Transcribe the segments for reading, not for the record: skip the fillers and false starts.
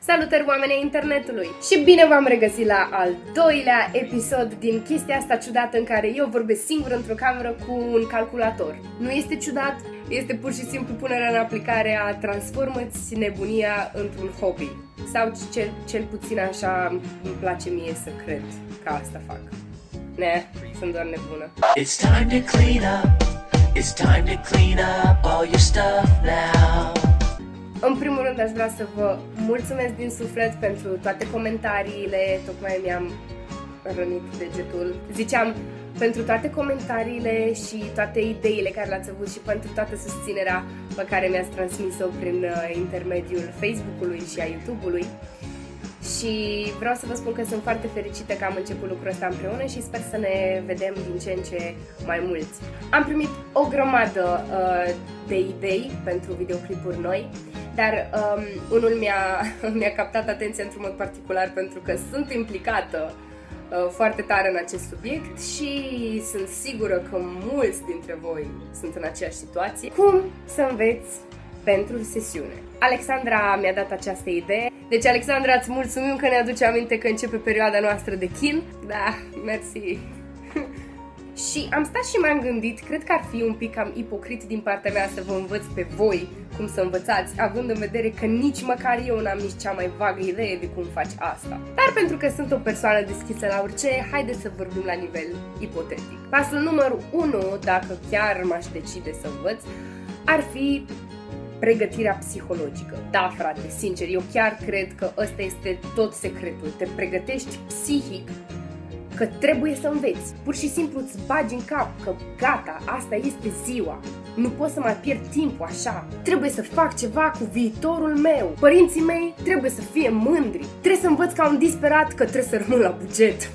Salutări oamenii internetului și bine v-am regăsit la al doilea episod din chestia asta ciudată în care eu vorbesc singur într-o cameră cu un calculator. Nu este ciudat, este pur și simplu punerea în aplicare a transformă-ți nebunia într-un hobby. Sau cel puțin așa îmi place mie să cred că asta fac. Ne, sunt doar nebună. It's time to clean up. It's time to clean up all your stuff now. În primul rând aș vrea să vă mulțumesc din suflet pentru toate comentariile, tocmai mi-am rănit degetul. Ziceam, pentru toate comentariile și toate ideile care le-ați avut și pentru toată susținerea pe care mi-ați transmis-o prin intermediul Facebook-ului și a YouTube-ului. Și vreau să vă spun că sunt foarte fericită că am început lucrul ăsta împreună și sper să ne vedem din ce în ce mai mulți. Am primit o grămadă de idei pentru videoclipuri noi, dar unul mi-a captat atenția într-un mod particular pentru că sunt implicată foarte tare în acest subiect și sunt sigură că mulți dintre voi sunt în aceeași situație. Cum să înveți pentru sesiune? Alexandra mi-a dat această idee. Deci, Alexandra, îți mulțumim că ne aduce aminte că începe perioada noastră de chin. Da, mersi. Și am stat și m-am gândit, cred că ar fi un pic cam ipocrit din partea mea să vă învăț pe voi cum să învățați, având în vedere că nici măcar eu n-am nici cea mai vagă idee de cum faci asta. Dar pentru că sunt o persoană deschisă la orice, haideți să vorbim la nivel ipotetic. Pasul numărul 1, dacă chiar m-aș decide să învăț, ar fi pregătirea psihologică. Da, frate, sincer, eu chiar cred că ăsta este tot secretul. Te pregătești psihic că trebuie să înveți. Pur și simplu îți bagi în cap că gata, asta este ziua. Nu pot să mai pierd timpul așa. Trebuie să fac ceva cu viitorul meu. Părinții mei trebuie să fie mândri. Trebuie să învăț ca un disperat că trebuie să rămân la buget.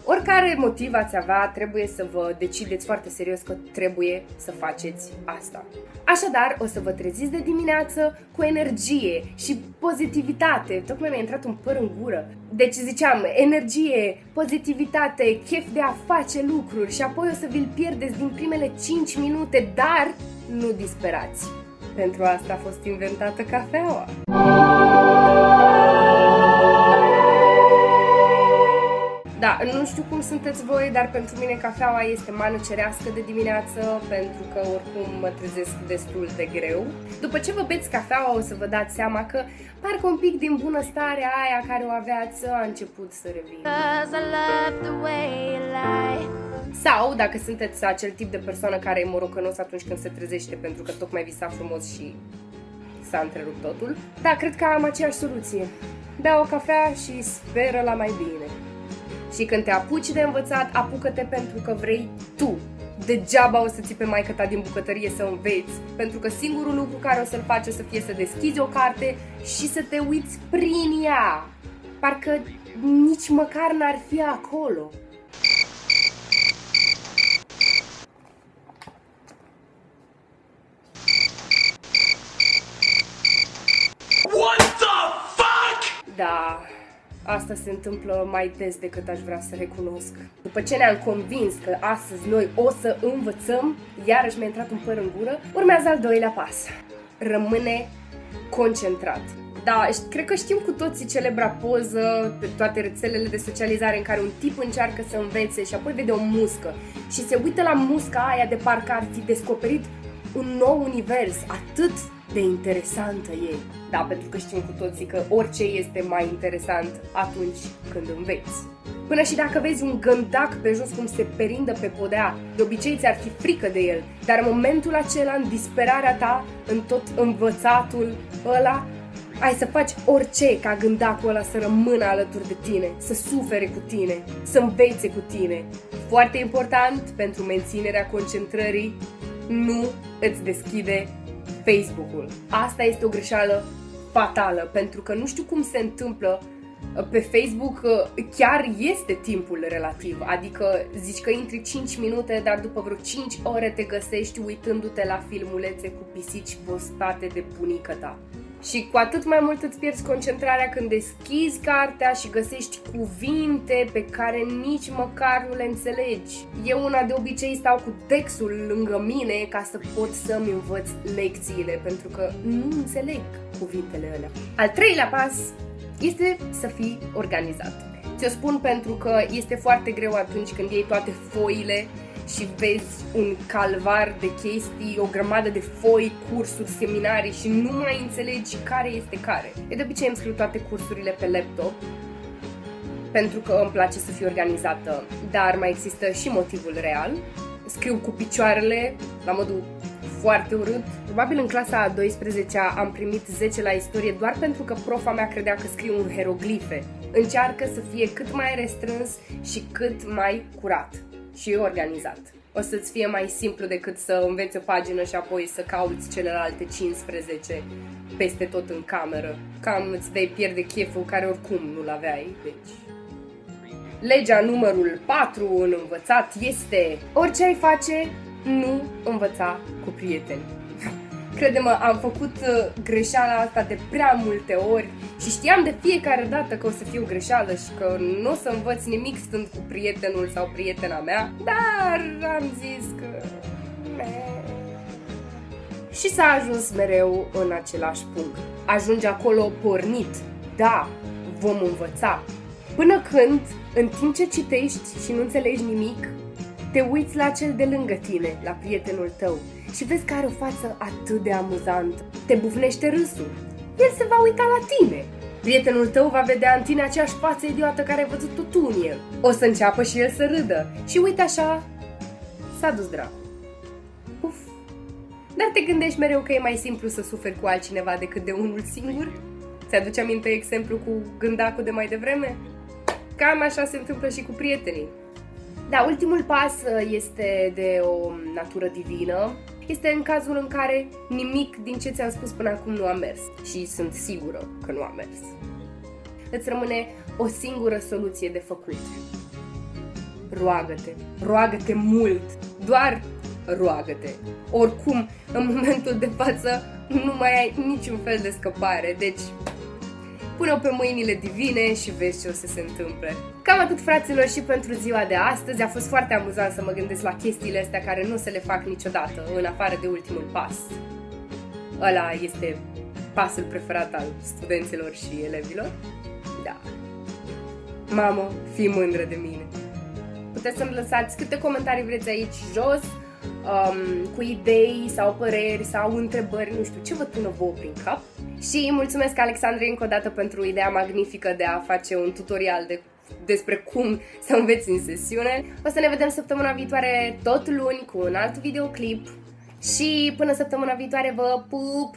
Oricare motiv ați avea, trebuie să vă decideți foarte serios că trebuie să faceți asta. Așadar, o să vă treziți de dimineață cu energie și pozitivitate. Tocmai mi-a intrat un păr în gură. Deci ziceam, energie, pozitivitate, chef de a face lucruri și apoi o să vi-l pierdeți din primele 5 minute, dar nu disperați. Pentru asta a fost inventată cafeaua. Da, nu știu cum sunteți voi, dar pentru mine cafeaua este mană cerească de dimineață, pentru că oricum mă trezesc destul de greu. După ce vă beți cafeaua o să vă dați seama că parcă un pic din bunăstarea aia care o aveați a început să revină. Sau, dacă sunteți acel tip de persoană care e morocănos atunci când se trezește pentru că tocmai visa frumos și s-a întrerupt totul, da, cred că am aceeași soluție. Bea o cafea și speră la mai bine. Și când te apuci de învățat, apucă-te pentru că vrei tu. Degeaba o să ții pe maică ta din bucătărie să înveți, pentru că singurul lucru care o să-l faci o să fie să deschizi o carte și să te uiți prin ea. Parcă nici măcar n-ar fi acolo. What the fuck? Da, asta se întâmplă mai des decât aș vrea să recunosc. După ce ne-am convins că astăzi noi o să învățăm, iarăși mi-a intrat un păr în gură, urmează al doilea pas. Rămâne concentrat. Da, cred că știm cu toții celebra poză pe toate rețelele de socializare în care un tip încearcă să învețe și apoi vede o muscă și se uită la musca aia de parcă ar fi descoperit un nou univers, atât de interesantă e. Da, pentru că știm cu toții că orice este mai interesant atunci când înveți. Până și dacă vezi un gândac pe jos cum se perindă pe podea, de obicei ți-ar fi frică de el, dar în momentul acela, în disperarea ta, în tot învățatul ăla, ai să faci orice ca gândacul ăla să rămână alături de tine, să sufere cu tine, să învețe cu tine. Foarte important pentru menținerea concentrării, nu îți deschide Facebook-ul. Asta este o greșeală fatală, pentru că nu știu cum se întâmplă pe Facebook, chiar este timpul relativ, adică zici că intri 5 minute, dar după vreo 5 ore te găsești uitându-te la filmulețe cu pisici postate de bunica ta. Și cu atât mai mult îți pierzi concentrarea când deschizi cartea și găsești cuvinte pe care nici măcar nu le înțelegi. Eu una de obicei stau cu textul lângă mine ca să pot să-mi învăț lecțiile, pentru că nu înțeleg cuvintele alea. Al treilea pas este să fii organizat. Ți-o spun pentru că este foarte greu atunci când iei toate foile și vezi un calvar de chestii, o grămadă de foi, cursuri, seminarii și nu mai înțelegi care este care. Eu de obicei îmi scriu toate cursurile pe laptop pentru că îmi place să fiu organizată, dar mai există și motivul real. Scriu cu picioarele, la modul foarte urât. Probabil în clasa a 12-a am primit 10 la istorie doar pentru că profa mea credea că scriu în hieroglife. Încearcă să fie cât mai restrâns și cât mai curat și organizat. O să-ți fie mai simplu decât să înveți o pagină și apoi să cauți celelalte 15 peste tot în cameră. Cam îți vei pierde cheful care oricum nu-l aveai, deci... Legea numărul 4 în învățat este: orice ai face, nu învăța cu prieteni. Crede-mă, am făcut greșeala asta de prea multe ori și știam de fiecare dată că o să fie o greșeală și că nu o să învăț nimic stând cu prietenul sau prietena mea, dar am zis că... Și s-a ajuns mereu în același punct. Ajungi acolo pornit. Da, vom învăța. Până când, în timp ce citești și nu înțelegi nimic, te uiți la cel de lângă tine, la prietenul tău, și vezi că are o față atât de amuzantă. Te bufnește râsul. El se va uita la tine. Prietenul tău va vedea în tine aceeași față idiotă care ai văzut tu în el. O să înceapă și el să râdă. Și uite așa, s-a dus dracu. Uf. Dar te gândești mereu că e mai simplu să suferi cu altcineva decât de unul singur? Ți-aduce aminte exemplu cu gândacul de mai devreme? Cam așa se întâmplă și cu prietenii. Da, ultimul pas este de o natură divină. Este în cazul în care nimic din ce ți-am spus până acum nu a mers. Și sunt sigură că nu a mers. Îți rămâne o singură soluție de făcut. Roagă-te. Roagă-te mult. Doar roagă-te. Oricum, în momentul de față nu mai ai niciun fel de scăpare. Deci... pune-o pe mâinile divine și vezi ce o să se întâmple. Cam atât, fraților, și pentru ziua de astăzi. A fost foarte amuzant să mă gândesc la chestiile astea care nu se le fac niciodată, în afară de ultimul pas. Ăla este pasul preferat al studenților și elevilor. Da. Mamă, fii mândră de mine. Puteți să-mi lăsați câte comentarii vreți aici jos, cu idei sau păreri sau întrebări, nu știu, ce vă tună vouă prin cap. Și mulțumesc, Alexandrei, încă o dată pentru ideea magnifică de a face un tutorial despre cum să înveți în sesiune. O să ne vedem săptămâna viitoare, tot luni, cu un alt videoclip. Și până săptămâna viitoare vă pup!